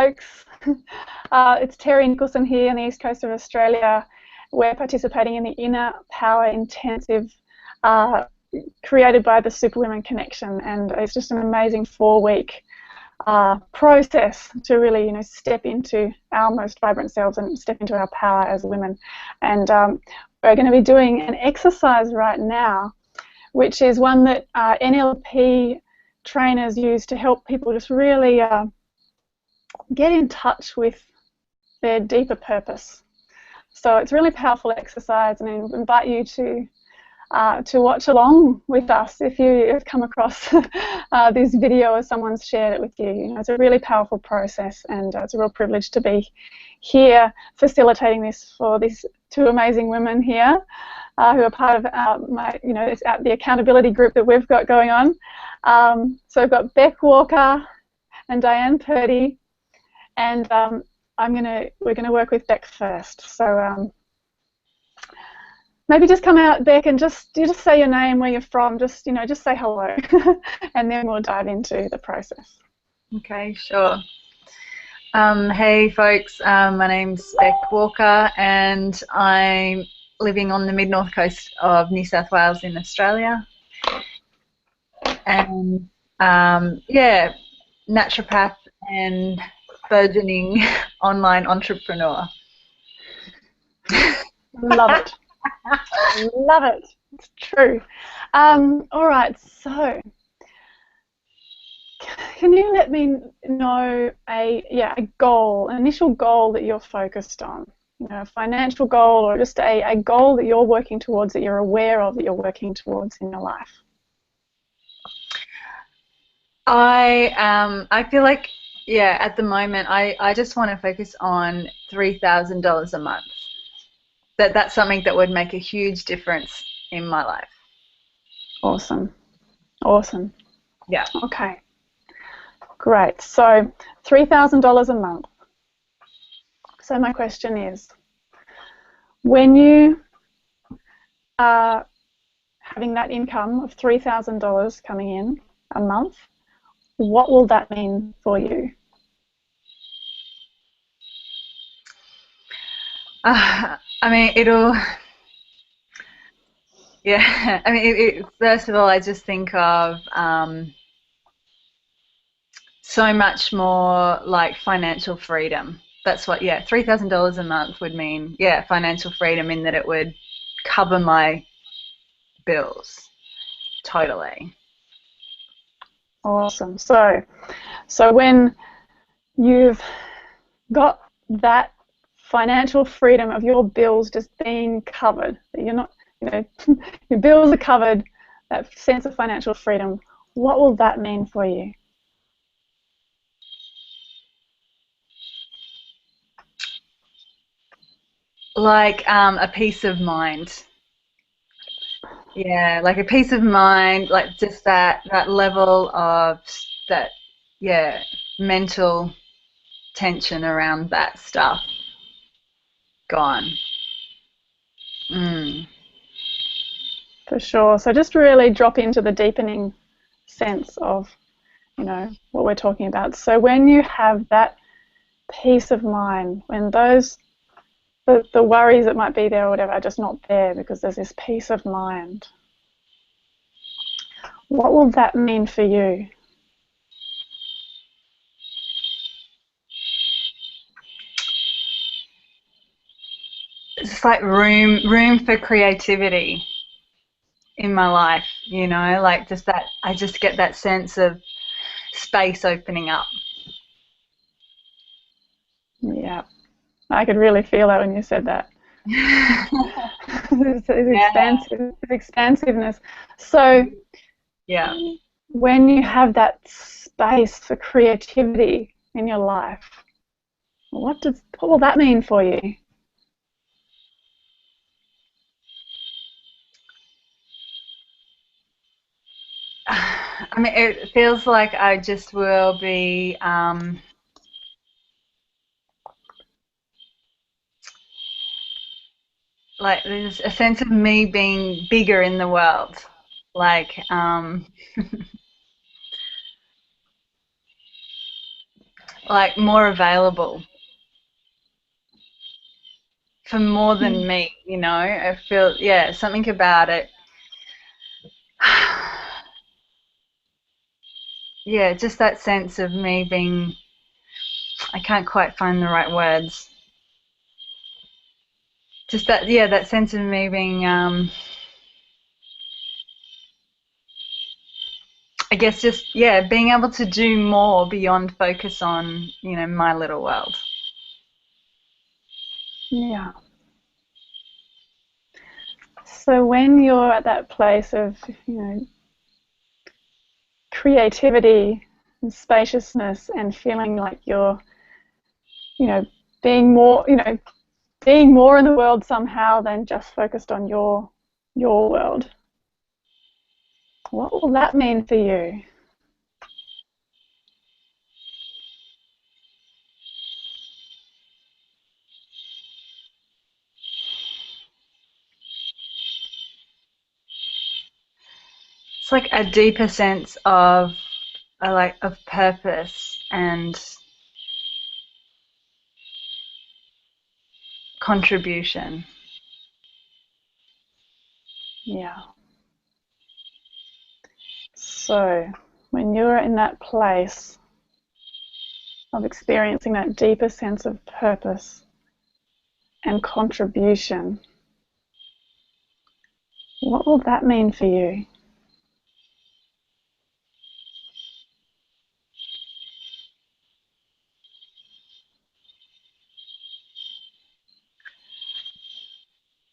folks. It's Terri Nicholson here on the east coast of Australia. We're participating in the Inner Power Intensive created by the Superwomen Connection, and it's just an amazing 4-week process to really, step into our most vibrant selves and step into our power as women. And we're going to be doing an exercise right now, which is one that NLP trainers use to help people just really get in touch with their deeper purpose. So it's a really powerful exercise, and I invite you to watch along with us if you have come across this video or someone's shared it with you. It's a really powerful process, and it's a real privilege to be here facilitating this for these 2 amazing women here who are part of the accountability group that we've got going on. So we've got Beck Walker and Diane Purdy, and we're gonna work with Beck first. So maybe just come out, Beck, and just say your name, where you're from, just say hello, and then we'll dive into the process. Okay, sure. Hey folks, my name's Beck Walker, and I'm living on the mid-north coast of New South Wales in Australia. And yeah, naturopath and burgeoning online entrepreneur. Love it. Love it. It's true. All right, so can you let me know an initial goal that you're focused on? A financial goal, or just a goal that you're working towards, that you're aware of, that you're working towards in your life? I feel like, yeah, at the moment I just want to focus on $3,000 a month. That's something that would make a huge difference in my life. Awesome. Awesome. Yeah. Okay. Great. So $3,000 a month. So my question is, when you are having that income of $3,000 coming in a month, what will that mean for you? I mean, yeah, I mean, first of all, I just think of so much more like financial freedom. That's what, yeah, $3,000 a month would mean, yeah, financial freedom, in that it would cover my bills totally. Awesome. So when you've got that financial freedom of your bills just being covered, that you're not, your bills are covered, that sense of financial freedom, what will that mean for you? Like a peace of mind. Yeah, like a peace of mind, like just that level of that, yeah, mental tension around that stuff gone. For sure. So just really drop into the deepening sense of, what we're talking about. So when you have that peace of mind, when the worries that might be there or whatever are just not there, because there's this peace of mind, what will that mean for you? It's like room for creativity in my life, like just that, I just get that sense of space opening up. Yeah, I could really feel that when you said that. It's expansiveness. So yeah, when you have that space for creativity in your life, what will that mean for you? I mean, it feels like I just will be like there's a sense of me being bigger in the world, like like more available for more than me, you know. I feel, yeah, something about it. Yeah, just that sense of me being, I can't quite find the right words. Just that, yeah, that sense of me being, I guess just, yeah, being able to do more beyond focus on, you know, my little world. Yeah. So when you're at that place of, creativity and spaciousness and feeling like you're, you know, being more, being more in the world somehow than just focused on your world, what will that mean for you? It's like a deeper sense of, like, of purpose and contribution. Yeah. So when you're in that place of experiencing that deeper sense of purpose and contribution, what will that mean for you?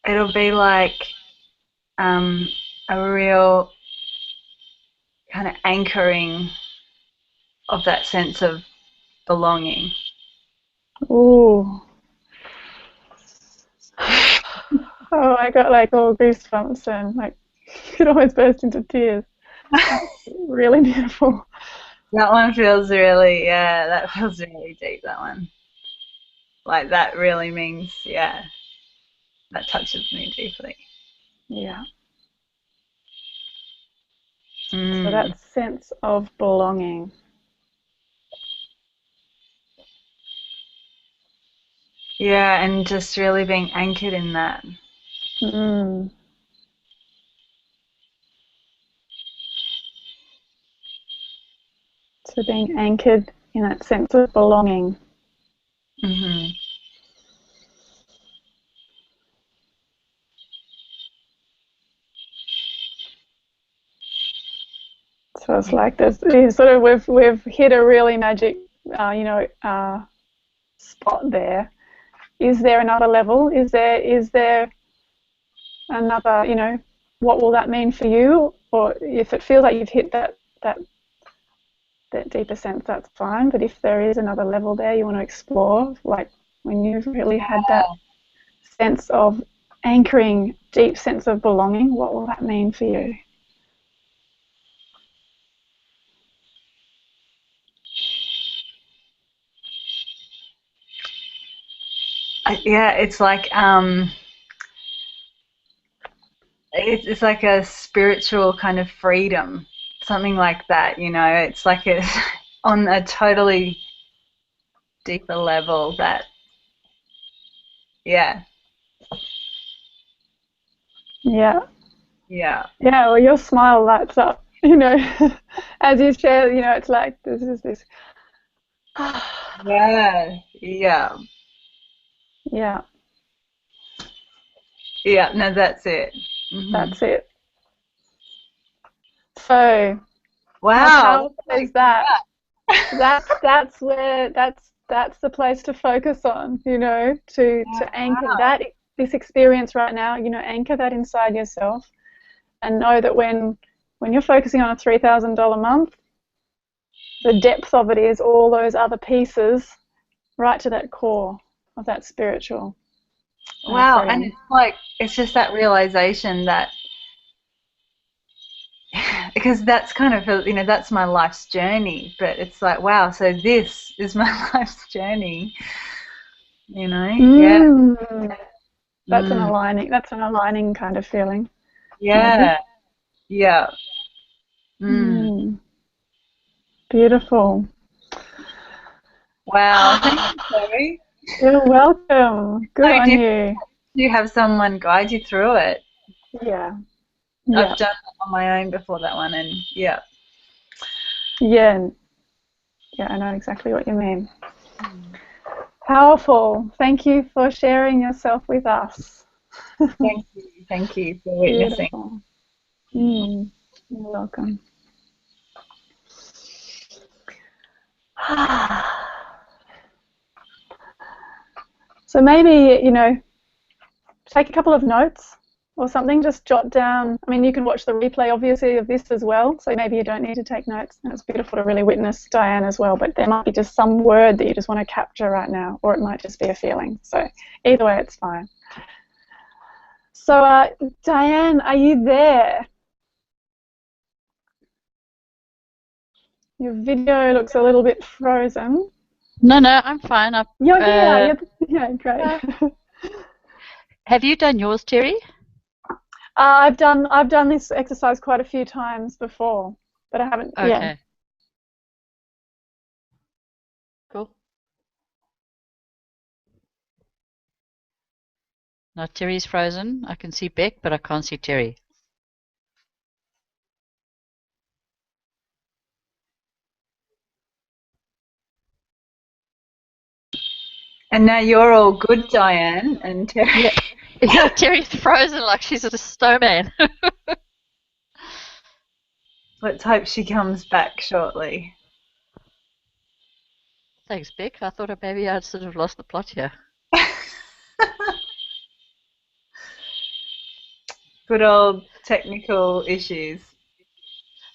It'll be like um, a real kind of anchoring of that sense of belonging. Ooh. Oh, I got like all goosebumps and like could almost burst into tears. Really beautiful. That one feels really, yeah, that feels really deep, that one. Like, that really means, yeah, that touches me deeply. Yeah. So Mm. that sense of belonging. Yeah, and just really being anchored in that. Mm. So being anchored in that sense of belonging. Hmm. So it's like there's sort of we've hit a really magic, spot there. Is there another level? Is there another? What will that mean for you? Or if it feels like you've hit that deeper sense, that's fine. But if there is another level there you want to explore, like when you've really had that sense of anchoring, deep sense of belonging, what will that mean for you? Yeah, it's like it's like a spiritual kind of freedom, something like that. You know, it's like it's on a totally deeper level. That, yeah, Yeah. yeah, Yeah, well, your smile lights up, as you share, it's like this is this. yeah, yeah, Yeah, yeah. No, that's it. Hmm. that's it. So, how Wow, powerful that's like, is that? yeah, That's the place to focus on, to anchor that this experience right now, anchor that inside yourself and know that when you're focusing on a $3,000 month, the depth of it is all those other pieces right to that core of that spiritual wow, and freedom. it's like it's just that realization that because that's kind of, you know, that's my life's journey, but it's like, wow, so this is my life's journey, you know? Yeah. Mm, Mm. that's an aligning kind of feeling, maybe. Yeah. Yeah. Mm. Mm, beautiful. Wow. Thank you, Terry. You're welcome. Good on you. You have someone guide you through it. Yeah. I've done it on my own before that one, and yeah. Yeah. Yeah, I know exactly what you mean. Powerful. Thank you for sharing yourself with us. Thank you for witnessing. Beautiful. You're welcome. So maybe, take a couple of notes or something, just jot down. I mean, you can watch the replay, obviously, of this as well, so maybe you don't need to take notes. And it's beautiful to really witness Diane as well, but there might be just some word that you just want to capture right now, or it might just be a feeling. So either way, it's fine. So, Diane, are you there? Your video looks a little bit frozen. No, I'm fine. You're here. Yeah, great. Have you done yours, Terri? I've done this exercise quite a few times before, but I haven't. Okay. Yeah. Cool. Now Terry's frozen. I can see Beck, but I can't see Terri. And now you're all good, Diane and Terry. Yeah, Terry's frozen like she's a snowman. Let's hope she comes back shortly. Thanks, Beck. I thought maybe I'd sort of lost the plot here. Good old technical issues.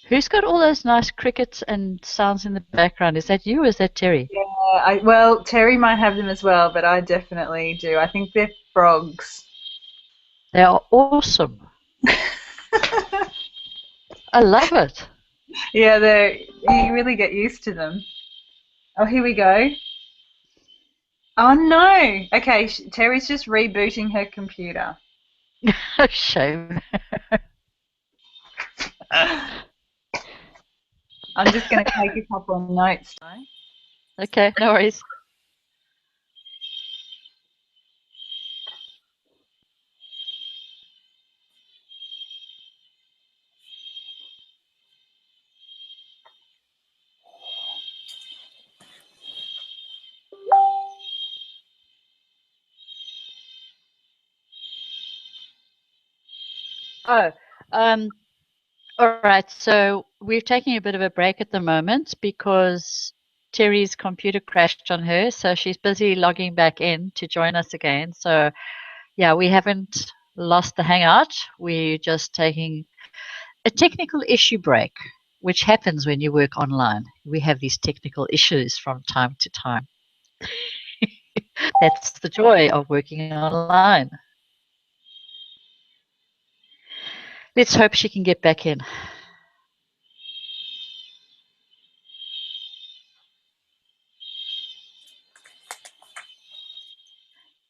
Who's got all those nice crickets and sounds in the background? Is that you or is that Terri? Yeah, well, Terry might have them as well, but I definitely do. I think they're frogs. They are awesome. I love it. Yeah, you really get used to them. Oh, here we go. Oh, no. Okay, Terry's just rebooting her computer. Shame. I'm just going to take a couple of notes. Okay, no worries. Oh, all right. So we're taking a bit of a break at the moment because Terry's computer crashed on her, so she's busy logging back in to join us again. So yeah, we haven't lost the hangout. We're just taking a technical issue break, which happens when you work online. We have these technical issues from time to time. That's the joy of working online. Let's hope she can get back in.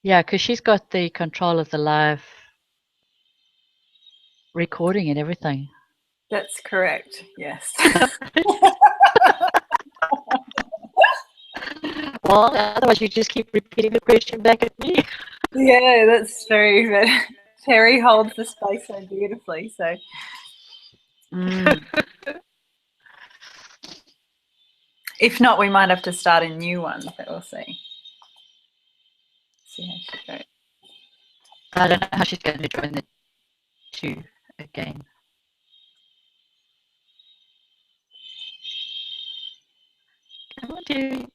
Yeah, because she's got the control of the live recording and everything. That's correct, yes. Well, otherwise you just keep repeating the question back at me. Yeah, that's true. But Terry holds the space so beautifully. So, if not, we might have to start a new one. But we'll see. See how she goes. I don't know how she's going to join the two again. Come on, Terry.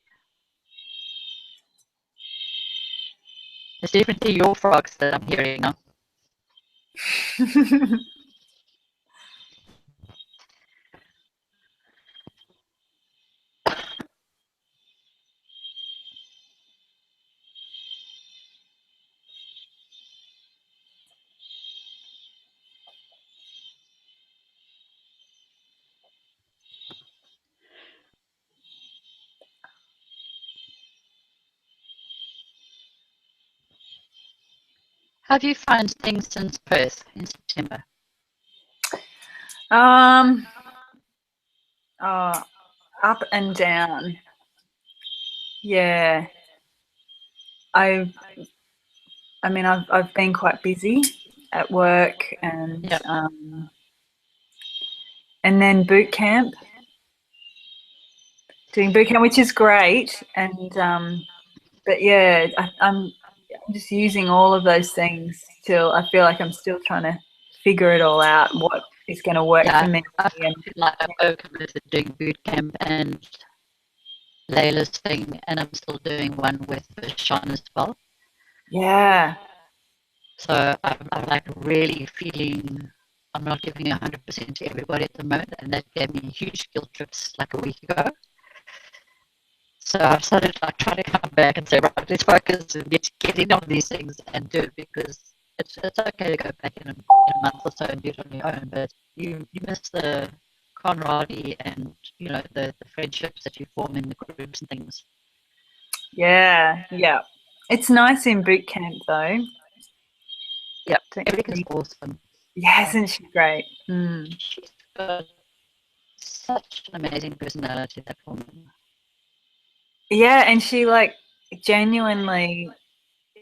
It's definitely your frogs that I'm hearing now. How have you found things since Perth in September? Up and down. Yeah. I mean, I've been quite busy at work and Yeah. and then boot camp, doing boot camp, which is great. And but yeah, I'm just using all of those things till I feel like I'm still trying to figure it all out, what is going to work for Yeah, me. I And feel like I'm overcommitted doing boot camp and Layla's thing, and I'm still doing one with Sean as well. yeah, So I'm like really feeling I'm not giving 100% to everybody at the moment, and that gave me huge guilt trips like a week ago. So I've started like trying to come back and say, right, let's focus and get in on these things and do it, because it's okay to go back in a month or so and do it on your own, but you miss the camaraderie and the friendships that you form in the groups and things. yeah. It's nice in boot camp though. Yeah, Erica's awesome. Yeah, isn't she great? She's got such an amazing personality, that woman. Yeah, and she like genuinely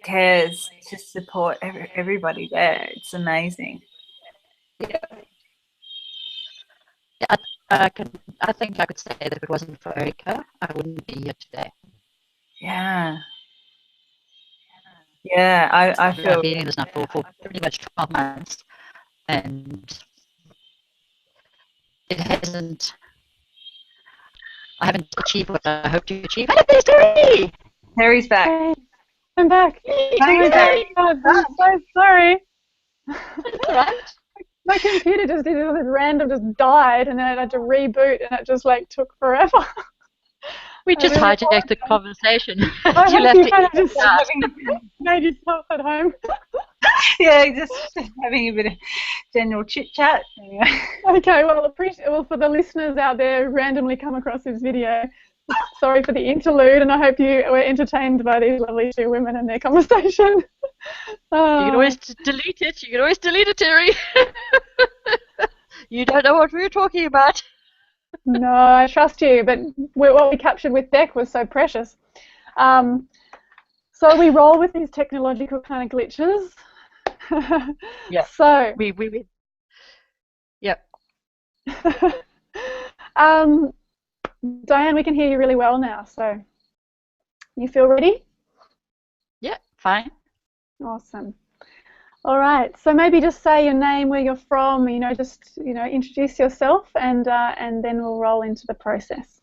cares to support everybody there. It's amazing. Yeah. Yeah, I think I could say that if it wasn't for Erica, I wouldn't be here today. Yeah. Yeah, I I've feel been in this now for pretty much 12 months, and it hasn't. I haven't achieved what I hoped to achieve. Hey, there's Terri! Terry's back. Hey, I'm back. Hey, Hi, Oh my Terry. God, I'm so sorry. That's all right. My computer just did this random, just died, and then I had to reboot, and it just like took forever. We I just really hijacked the conversation. I You'll hope have you to kind of edit just that. made yourself at home. Yeah, just having a bit of general chit chat. Okay, well, for the listeners out there who randomly come across this video, sorry for the interlude, and I hope you were entertained by these lovely two women and their conversation. You can always delete it. You can always delete it, Terri. You don't know what we were talking about. No, I trust you, but what we captured with Beck was so precious. So we roll with these technological kind of glitches. Yeah. So We yep. Diane, we can hear you really well now. So you feel ready? Yeah, fine. Awesome. All right. So maybe just say your name, where you're from. Just introduce yourself, and then we'll roll into the process.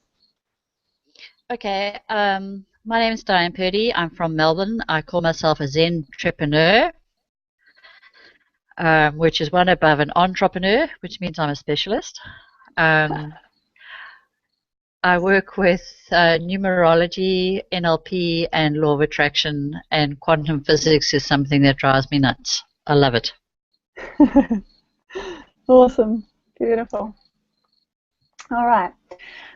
Okay. My name is Diane Purdy. I'm from Melbourne. I call myself a Zen entrepreneur, which is one above an entrepreneur, which means I'm a specialist. I work with numerology, NLP, and law of attraction, and quantum physics is something that drives me nuts. I love it. Awesome. Beautiful. All right.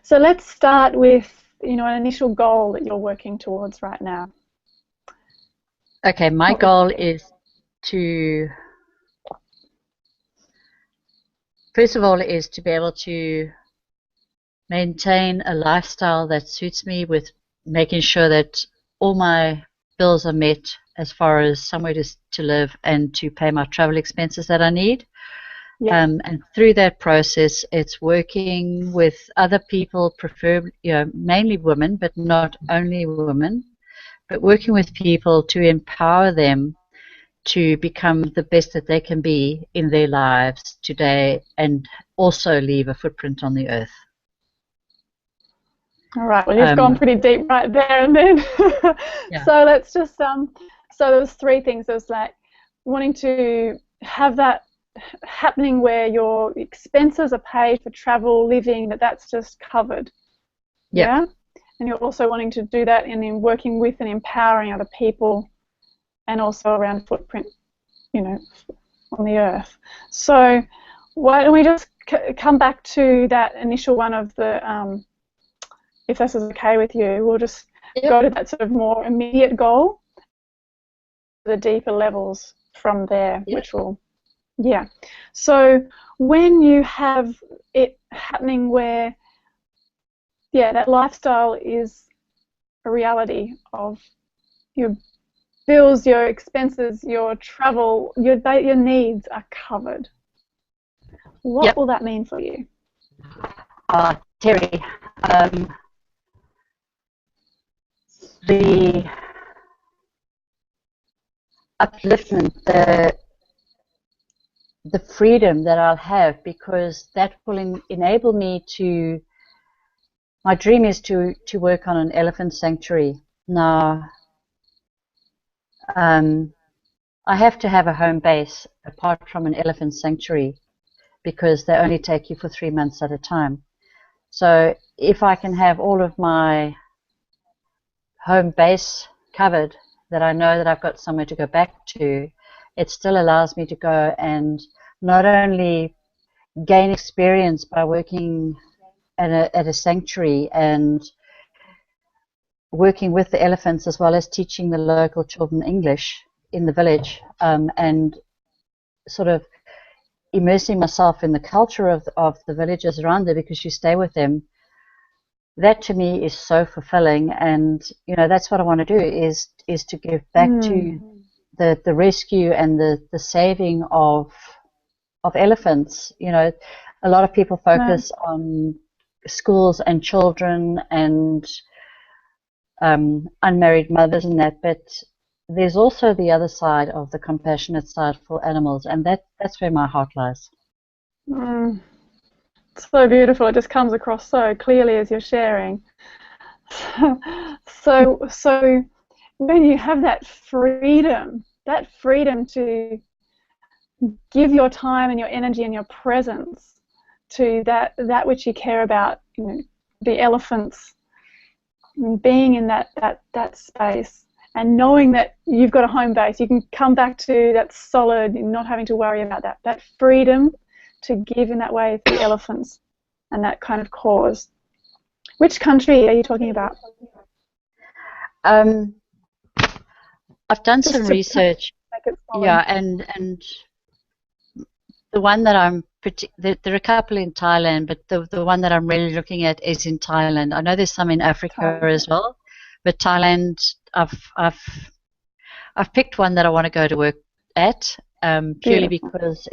So let's start with an initial goal that you're working towards right now. Okay, my goal is to, first of all, is to be able to maintain a lifestyle that suits me, with making sure that all my bills are met as far as somewhere to live and to pay my travel expenses that I need. Yeah. And through that process, it's working with other people, preferably, mainly women, but not only women, but working with people to empower them to become the best that they can be in their lives today, and also leave a footprint on the earth. All right. Well, you've gone pretty deep right there, and then Yeah. So let's just so there's three things. There's like wanting to have that happening where your expenses are paid for travel, living, that's just covered. Yep. Yeah. And you're also wanting to do that in working with and empowering other people, and also around footprint, on the earth. So why don't we just come back to that initial one of the, if this is okay with you, we'll just go to that sort of more immediate goal, the deeper levels from there, which will, yeah. So when you have it happening where, that lifestyle is a reality of your bills, your expenses, your travel, your needs are covered. What will that mean for you? Terri, the upliftment, the freedom that I'll have, because that will enable me to. My dream is to work on an elephant sanctuary. Now, I have to have a home base apart from an elephant sanctuary, because they only take you for 3 months at a time. So if I can have all of my home base covered, that I know that I've got somewhere to go back to, it still allows me to go and not only gain experience by working at a sanctuary and working with the elephants, as well as teaching the local children English in the village, and sort of immersing myself in the culture of the villagers around there, because you stay with them. That to me is so fulfilling, and that's what I want to do, is to give back to the rescue and the saving of elephants. A lot of people focus on schools and children and unmarried mothers and that, but there's also the other side of the compassionate side for animals, and that's where my heart lies. So beautiful. It just comes across so clearly as you're sharing. So when you have that freedom to give your time and your energy and your presence to that which you care about, the elephants, being in that space, and knowing that you've got a home base, you can come back to that solid, not having to worry about that freedom to give in that way to the elephants and that kind of cause. Which country are you talking about? I've done some research. Yeah, and the one that there are a couple in Thailand, but the one that I'm really looking at is in Thailand. I know there's some in Africa as well, but Thailand, I've picked one that I want to go to work at, purely because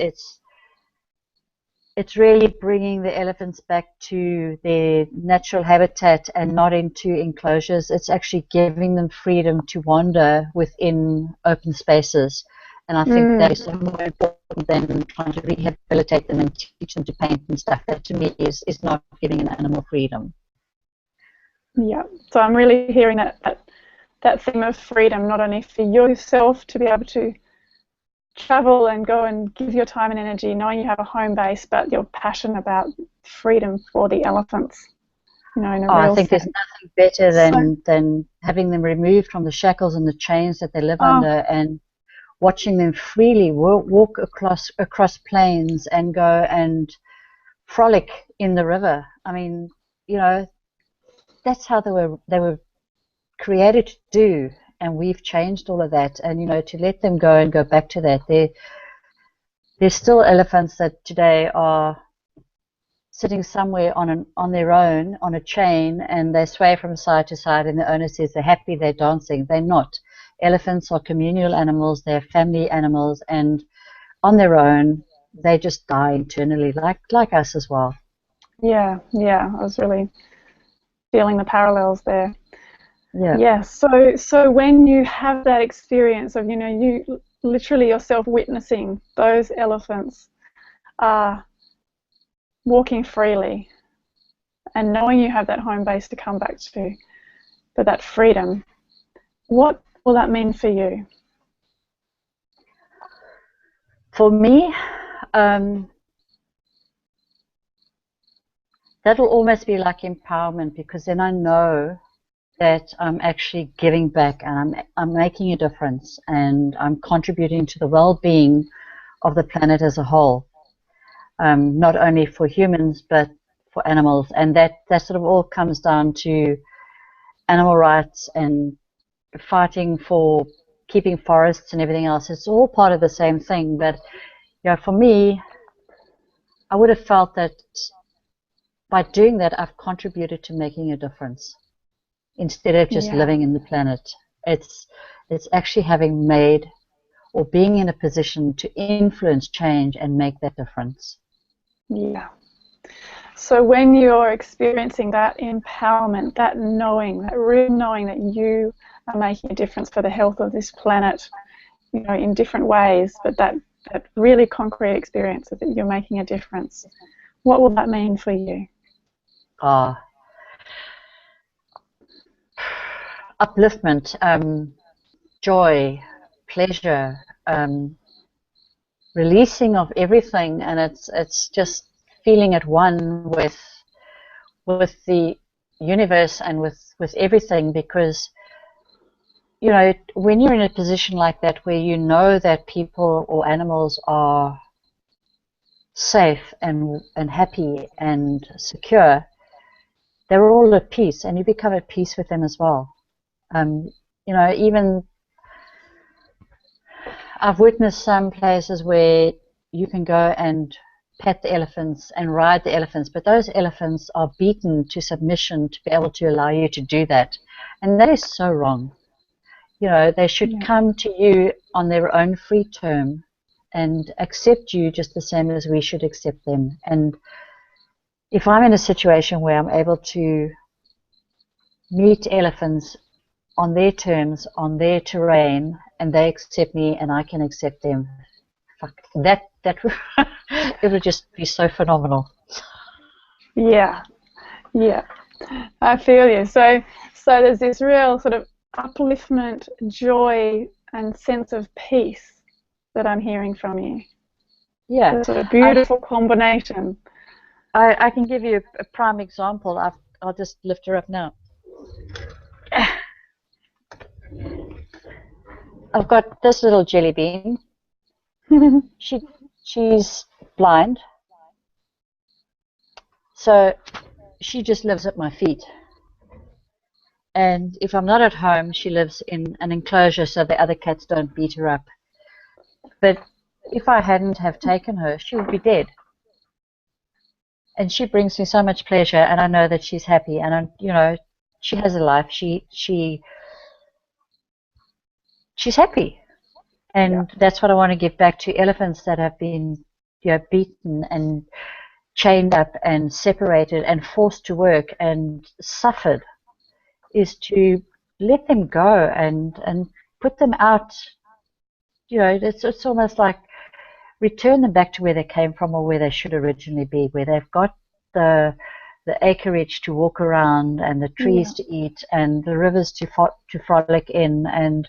it's really bringing the elephants back to their natural habitat and not into enclosures. It's actually giving them freedom to wander within open spaces. And I think that is so more important than trying to rehabilitate them and teach them to paint and stuff. That to me is not giving an animal freedom. Yeah, so I'm really hearing that theme of freedom, not only for yourself to be able to travel and go and give your time and energy knowing you have a home base, but your passion about freedom for the elephants. I think there's nothing better than having them removed from the shackles and the chains that they live under, and watching them freely walk across plains and go and frolic in the river. I mean, that's how they were created to do, and we've changed all of that. And to let them go and go back to that, there's still elephants that today are sitting somewhere on their own on a chain, and they sway from side to side, and the owner says they're happy, they're dancing. They're not. Elephants are communal animals, they're family animals, and on their own they just die internally, like us as well. Yeah, I was really feeling the parallels there. Yeah. So when you have that experience of you literally yourself witnessing those elephants walking freely and knowing you have that home base to come back to, for that freedom, what will that mean for you? For me, that'll almost be like empowerment, because then I know that I'm actually giving back, and I'm making a difference, and I'm contributing to the well-being of the planet as a whole, not only for humans but for animals. And that sort of all comes down to animal rights and fighting for keeping forests and everything else. It's all part of the same thing. But for me, I would have felt that by doing that, I've contributed to making a difference. instead of just Yeah. living in the planet. It's actually having made or being in a position to influence change and make that difference. Yeah. So when you're experiencing that empowerment, that knowing, that real knowing that you are making a difference for the health of this planet, you know, in different ways, but that really concrete experience that you're making a difference, what will that mean for you? Upliftment, joy, pleasure, releasing of everything, and it's just feeling at one with the universe and with everything, because you know, when you're in a position like that where you know that people or animals are safe and happy and secure, they're all at peace, and you become at peace with them as well. You know, even I've witnessed some places where you can go and pet the elephants and ride the elephants, but those elephants are beaten to submission to be able to allow you to do that. And that is so wrong. You know, they should come to you on their own free term and accept you just the same as we should accept them. And if I'm in a situation where I'm able to meet elephants on their terms, on their terrain, and they accept me and I can accept them, that it would just be so phenomenal. Yeah, I feel you. So there's this real sort of upliftment, joy, and sense of peace that I'm hearing from you. Yeah, the sort of beautiful combination. I can give you a prime example. I'll just lift her up now. I've got this little jelly bean. She's blind, so she just lives at my feet. And if I'm not at home, she lives in an enclosure so the other cats don't beat her up. But if I hadn't have taken her, she would be dead. And she brings me so much pleasure, and I know that she's happy, and you know, she has a life. She's happy, and that's what I want to give back to elephants that have been, you know, beaten and chained up and separated and forced to work and suffered, is to let them go and put them out. You know, it's almost like return them back to where they came from or where they should originally be, where they've got the acreage to walk around and the trees to eat and the rivers to frolic in and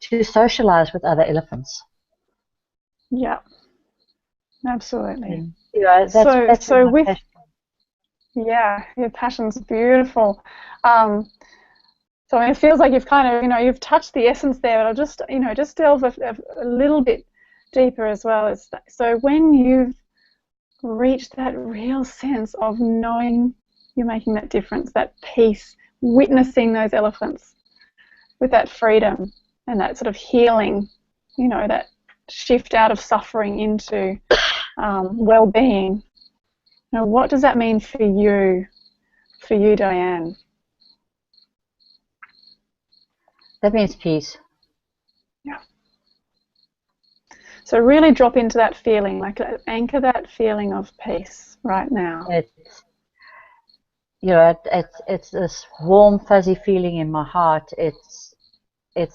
to socialize with other elephants. Yeah, absolutely. And, you know, that's so with passion. Yeah, your passion's beautiful. So it feels like you've kind of, you know, you've touched the essence there, but I'll just, you know, just delve a little bit deeper as well. So when you've reached that real sense of knowing you're making that difference, that peace, witnessing those elephants with that freedom and that sort of healing, you know, that shift out of suffering into well-being. Now, what does that mean for you, Diane? That means peace. Yeah. So really drop into that feeling, like anchor that feeling of peace right now. It's, you know, it's this warm, fuzzy feeling in my heart. It's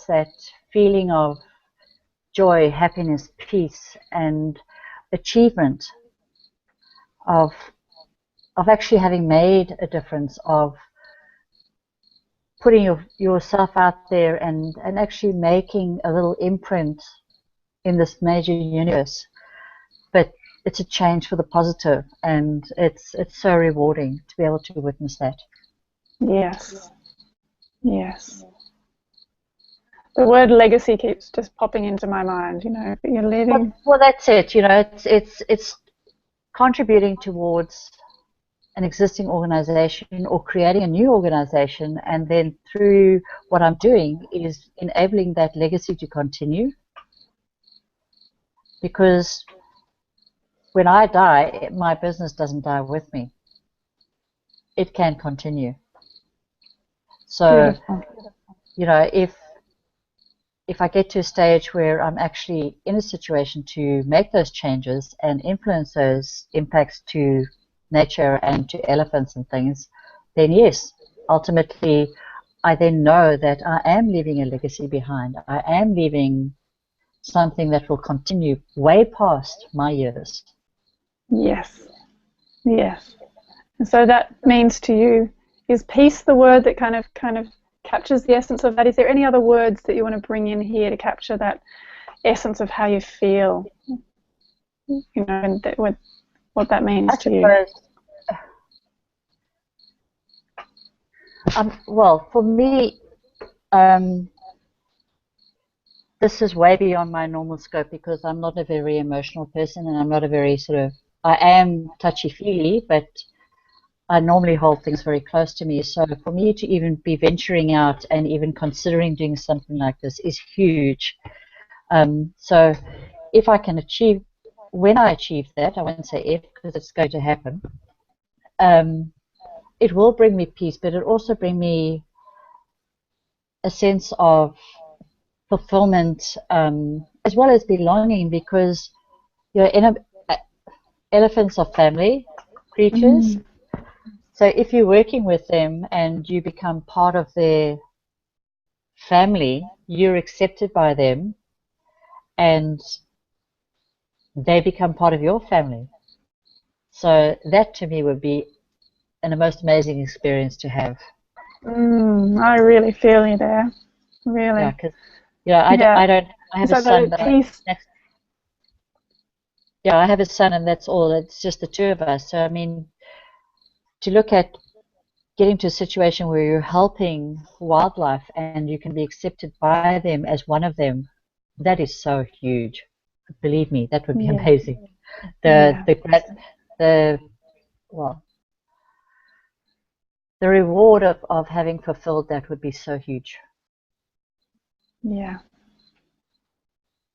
that feeling of joy, happiness, peace, and achievement of actually having made a difference, of putting yourself out there and actually making a little imprint in this major universe. But it's a change for the positive, and it's so rewarding to be able to witness that. Yes. Yes. The word legacy keeps just popping into my mind, you know, you're leaving. Well, that's it. You know, it's contributing towards an existing organization or creating a new organization, and then through what I'm doing is enabling that legacy to continue. Because when I die, my business doesn't die with me. It can continue. So, Beautiful. you know, if I get to a stage where I'm actually in a situation to make those changes and influence those impacts to nature and to elephants and things, then yes, ultimately I then know that I am leaving a legacy behind. I am leaving something that will continue way past my years. Yes. Yes. And so that means to you, is peace the word that kind of captures the essence of that? Is there any other words that you want to bring in here to capture that essence of how you feel? You know, and what that means to you. Well, for me, this is way beyond my normal scope because I'm not a very emotional person, and I'm not a very I am touchy-feely, but I normally hold things very close to me. So for me to even be venturing out and even considering doing something like this is huge. So if I can achieve, when I achieve that, I won't say if because it's going to happen, it will bring me peace, but it also bring me a sense of fulfillment, as well as belonging, because elephants are family creatures. So if you're working with them and you become part of their family, you're accepted by them, and they become part of your family. So that to me would be a most amazing experience to have. I really feel you there. Really. Yeah, because I have a son. I have a son, and that's all. It's just the two of us. So I mean, to look at getting to a situation where you're helping wildlife and you can be accepted by them as one of them, that is so huge. Believe me, that would be amazing. The reward of having fulfilled that would be so huge. Yeah.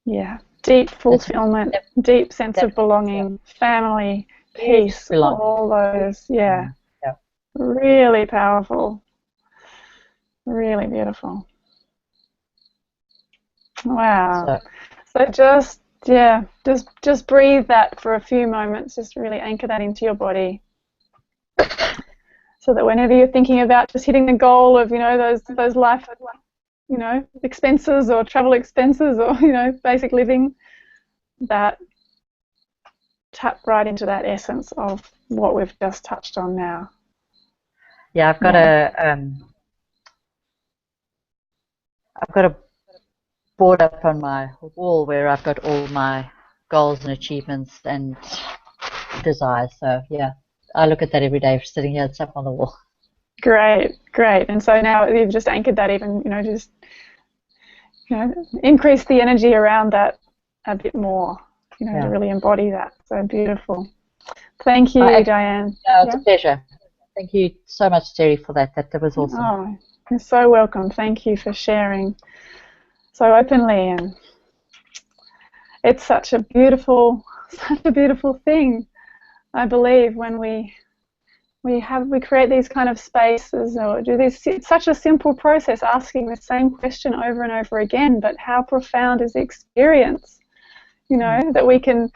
Yeah. Deep fulfillment, deep sense of belonging, family, peace, all those. Yeah. Really powerful. Really beautiful. Wow. So just breathe that for a few moments. Just really anchor that into your body, so that whenever you're thinking about just hitting the goal of, those life, expenses or travel expenses or, basic living, that tap right into that essence of what we've just touched on now. Yeah, I've got a board up on my wall where I've got all my goals and achievements and desires. So yeah, I look at that every day sitting here. It's up on the wall. Great. And so now you've just anchored that even, increase the energy around that a bit more, to really embody that. So beautiful. Thank you, Diane. It's a pleasure. Thank you so much, Terri, for that. That was awesome. Oh, you're so welcome. Thank you for sharing so openly, and it's such a beautiful thing. I believe when we create these kind of spaces or do this, it's such a simple process, asking the same question over and over again, but how profound is the experience, that we can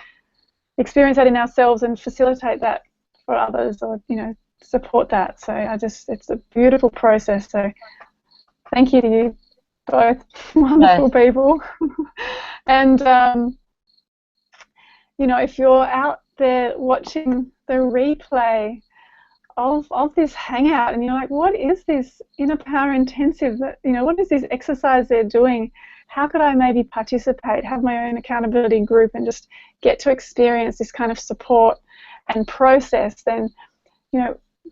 experience that in ourselves and facilitate that for others, or, support that. So it's a beautiful process. So thank you to you both, wonderful people. And, if you're out there watching the replay of this hangout and you're like, what is this inner power intensive, that, what is this exercise they're doing? How could I maybe participate, have my own accountability group, and just get to experience this kind of support and process? Then,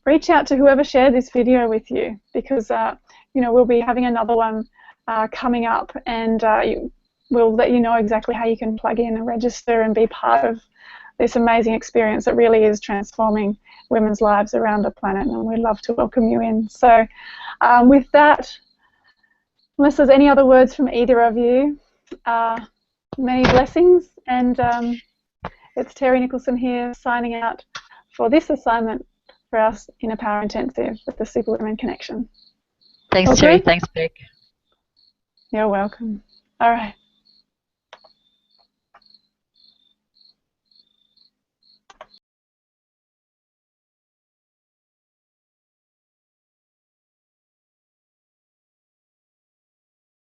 reach out to whoever shared this video with you, because, we'll be having another one coming up, and we'll let you know exactly how you can plug in and register and be part of this amazing experience that really is transforming women's lives around the planet, and we'd love to welcome you in. So with that, unless there's any other words from either of you, many blessings, and it's Terri Nicholson here signing out for this assignment for us in a Power Intensive with the Superwomen Connection. Thanks, All Terri. good? Thanks, Beck. You're welcome. All right.